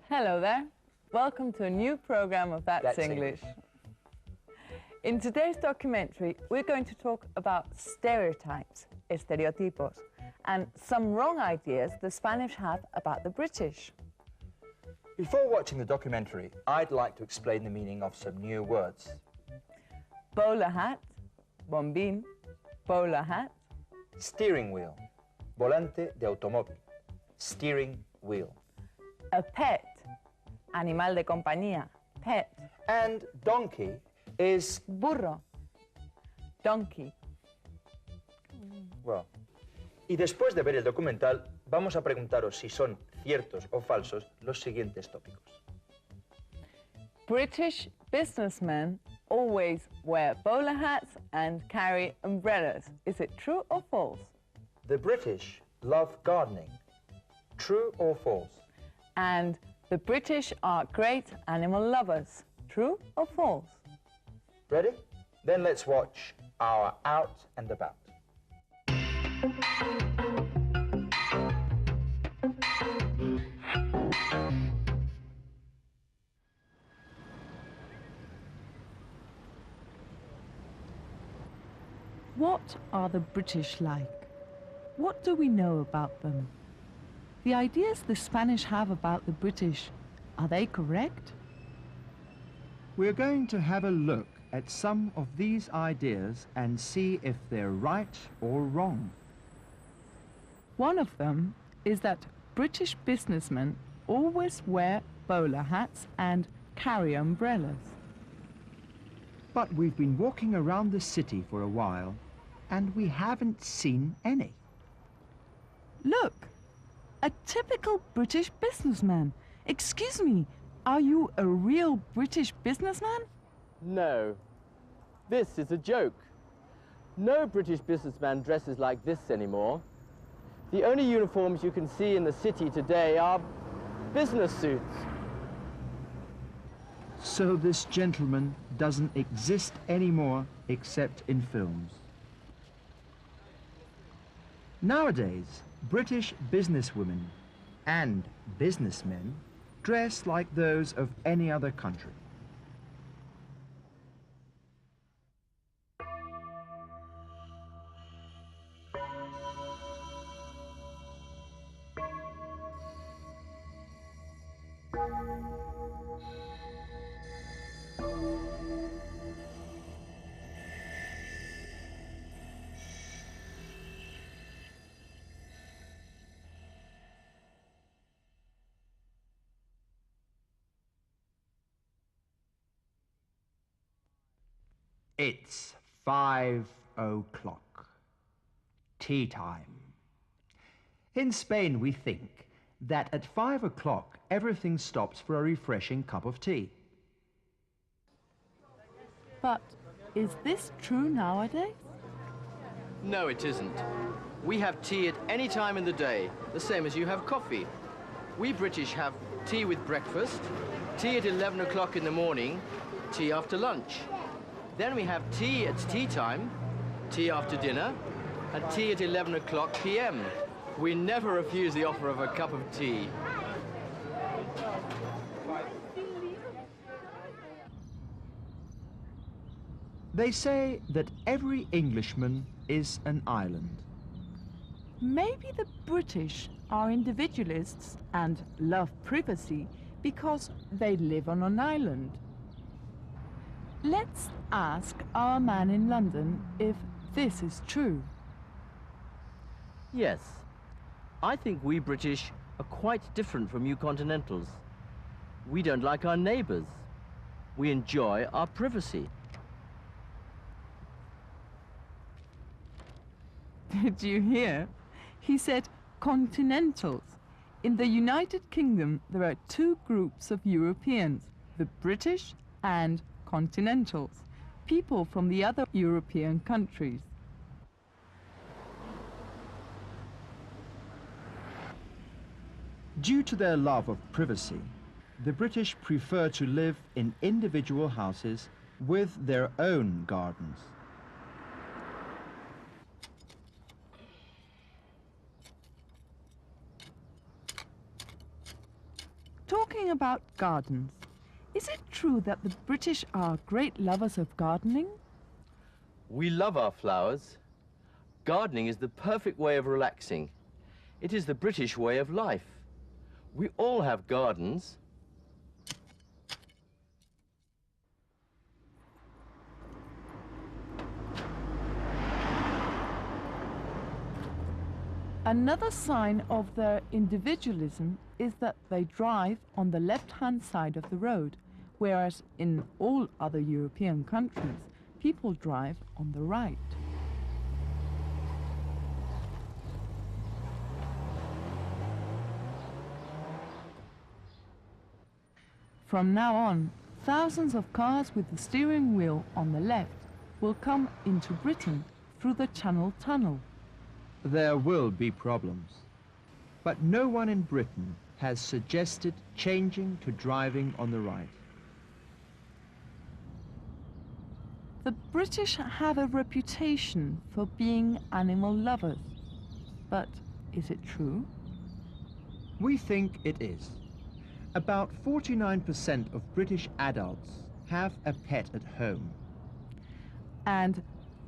Hello there. Welcome to a new program of That's English. In today's documentary, we're going to talk about stereotypes, estereotipos, and some wrong ideas the Spanish have about the British. Before watching the documentary, I'd like to explain the meaning of some new words. Bowler hat, bombín, bowler hat. Steering wheel, volante de automóvil, steering wheel. A pet, animal de compañía, pet. And donkey is... burro, donkey. Well, y después de ver el documental, vamos a preguntaros si son ciertos o falsos los siguientes tópicos. British businessmen always wear bowler hats and carry umbrellas. Is it true or false? The British love gardening. True or false? And the British are great animal lovers. True or false? Ready? Then let's watch our Out and About. What are the British like? What do we know about them? The ideas the Spanish have about the British, are they correct? We're going to have a look at some of these ideas and see if they're right or wrong. One of them is that British businessmen always wear bowler hats and carry umbrellas. But we've been walking around the city for a while and we haven't seen any. Look, a typical British businessman. Excuse me, are you a real British businessman? No, this is a joke. No British businessman dresses like this anymore. The only uniforms you can see in the city today are business suits. So this gentleman doesn't exist anymore except in films. Nowadays, British businesswomen and businessmen dress like those of any other country. It's 5 o'clock. Tea time. In Spain, we think that at 5 o'clock, everything stops for a refreshing cup of tea. But is this true nowadays? No, it isn't. We have tea at any time in the day, the same as you have coffee. We British have tea with breakfast, tea at 11 o'clock in the morning, tea after lunch. Then we have tea at tea time, tea after dinner, and tea at 11 o'clock p.m. We never refuse the offer of a cup of tea. They say that every Englishman is an island. Maybe the British are individualists and love privacy because they live on an island. Let's ask our man in London if this is true. Yes, I think we British are quite different from you continentals. We don't like our neighbours. We enjoy our privacy. Did you hear? He said continentals. In the United Kingdom, there are two groups of Europeans, the British and continentals, people from the other European countries. Due to their love of privacy, the British prefer to live in individual houses with their own gardens. Talking Talking about gardens, is it true that the British are great lovers of gardening? We love our flowers. Gardening is the perfect way of relaxing. It is the British way of life. We all have gardens. Another sign of their individualism is that they drive on the left-hand side of the road, whereas in all other European countries, people drive on the right. From now on, thousands of cars with the steering wheel on the left will come into Britain through the Channel Tunnel. There will be problems. But no one in Britain has suggested changing to driving on the right. The British have a reputation for being animal lovers. But is it true? We think it is. About 49% of British adults have a pet at home. And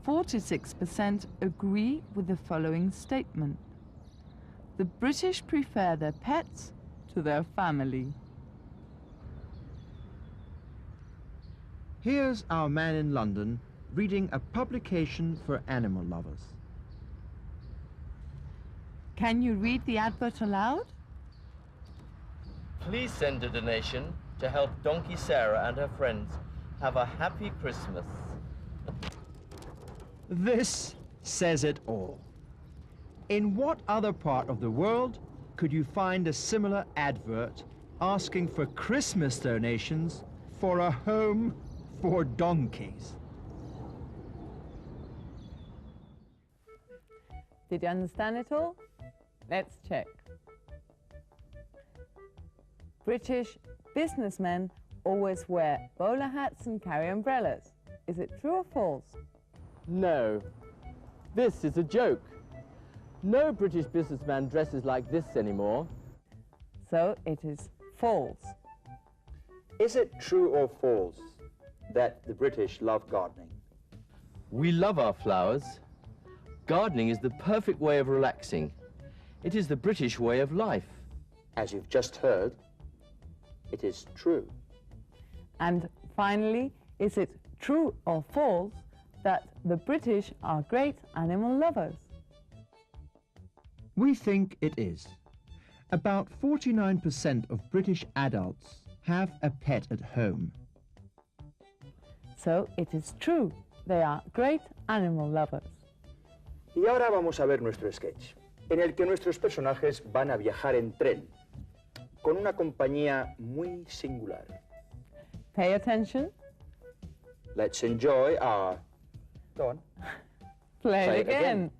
46% agree with the following statement. The British prefer their pets to their family. Here's our man in London reading a publication for animal lovers. Can you read the advert aloud? Please send a donation to help Donkey Sarah and her friends have a happy Christmas. This says it all. In what other part of the world could you find a similar advert asking for Christmas donations for a home for donkeys? Did you understand it all? Let's check. British businessmen always wear bowler hats and carry umbrellas. Is it true or false? No, this is a joke. No British businessman dresses like this anymore. So it is false. Is it true or false that the British love gardening? We love our flowers. Gardening is the perfect way of relaxing. It is the British way of life. As you've just heard, it is true. And finally, is it true or false that the British are great animal lovers? We think it is. About 49% of British adults have a pet at home. So it is true. They are great animal lovers. Y ahora vamos a ver nuestro sketch, en el que nuestros personajes van a viajar en tren, con una compañía muy singular. Pay attention. Let's enjoy our... Go on. Play it again.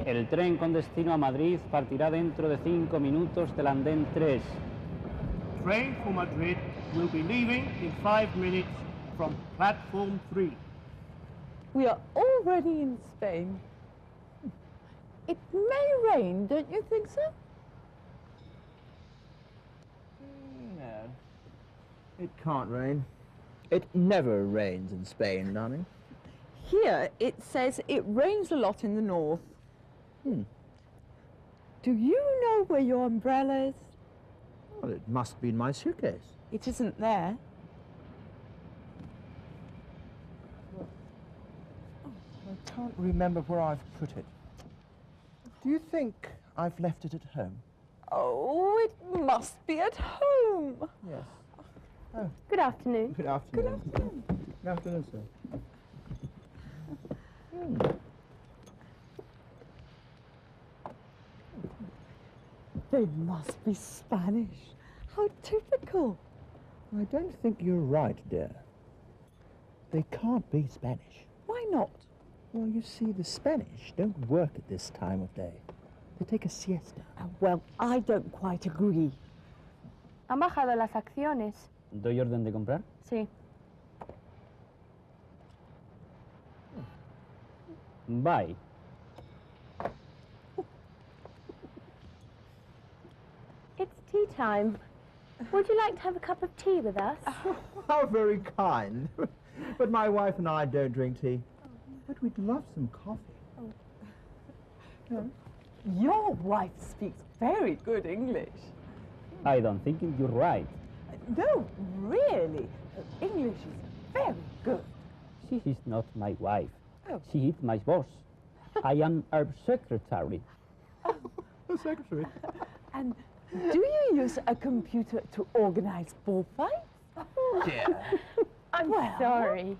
El tren con destino a Madrid partirá dentro de 5 minutos del andén 3. Train for Madrid will be leaving in 5 minutes from platform 3. We are already in Spain. It may rain, don't you think so? No, it can't rain. It never rains in Spain, darling. Here it says it rains a lot in the north. Do you know where your umbrella is? Well, it must be in my suitcase. It isn't there. I can't remember where I've put it. Do you think I've left it at home? Oh, it must be at home. Yes. Good afternoon. Good afternoon. Good afternoon. Good afternoon, sir. They must be Spanish. How typical. I don't think you're right, dear. They can't be Spanish. Why not? Well, you see, the Spanish don't work at this time of day. They take a siesta. Well, I don't quite agree. Han bajado las acciones ¿Doy orden de comprar? Sí. Bye. It's tea time. Would you like to have a cup of tea with us? How very kind. But my wife and I don't drink tea. But we'd love some coffee. Your wife speaks very good English. I don't think you're right. No, really. English is very good. She is not my wife. Oh. She is my boss. I am her secretary. The secretary. And do you use a computer to organize bullfights? Yeah. I'm sorry.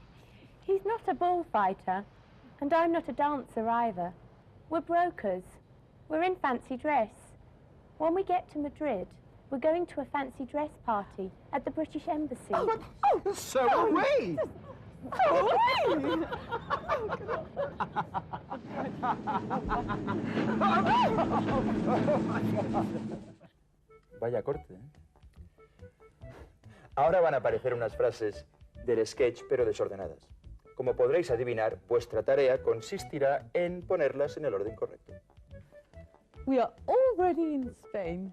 He's not a bullfighter, and I'm not a dancer either. We're brokers. We're in fancy dress. When we get to Madrid, we're going to a fancy dress party at the British Embassy. So are we. Vaya corte, ¿eh? Ahora van a aparecer unas frases del sketch, pero desordenadas. Como podréis adivinar, vuestra tarea consistirá en ponerlas en el orden correcto. We are already in Spain.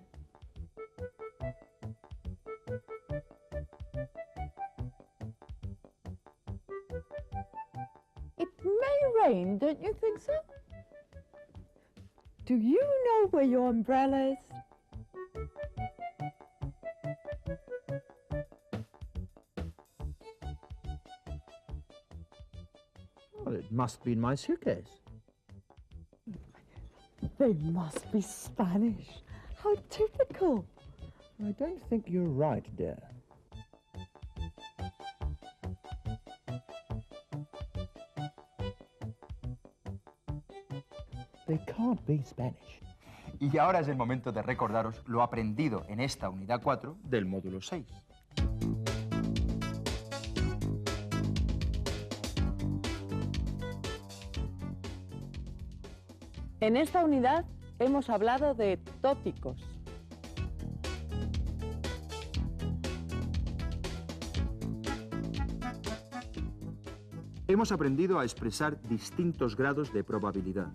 It may rain, don't you think so? Do you know where your umbrella is? Well, it must be in my suitcase. They must be Spanish. How typical. I don't think you're right, dear. They can't be Spanish. Y ahora es el momento de recordaros lo aprendido en esta unidad 4 del módulo 6. En esta unidad hemos hablado de tópicos. Hemos aprendido a expresar distintos grados de probabilidad.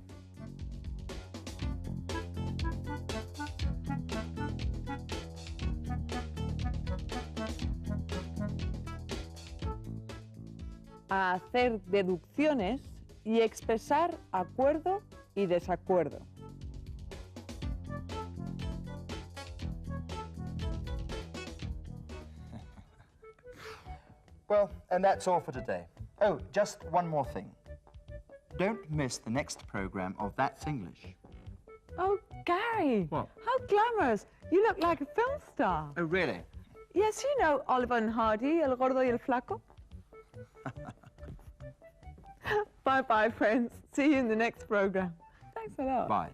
A hacer deducciones y expresar acuerdo y desacuerdo. Well, and that's all for today. Oh, just one more thing. Don't miss the next program of That's English. Oh, Gary. What? How glamorous. You look like a film star. Oh, really? Yes, you know Oliver and Hardy, El Gordo y el Flaco. Bye-bye, friends. See you in the next program. Thanks a lot. Bye.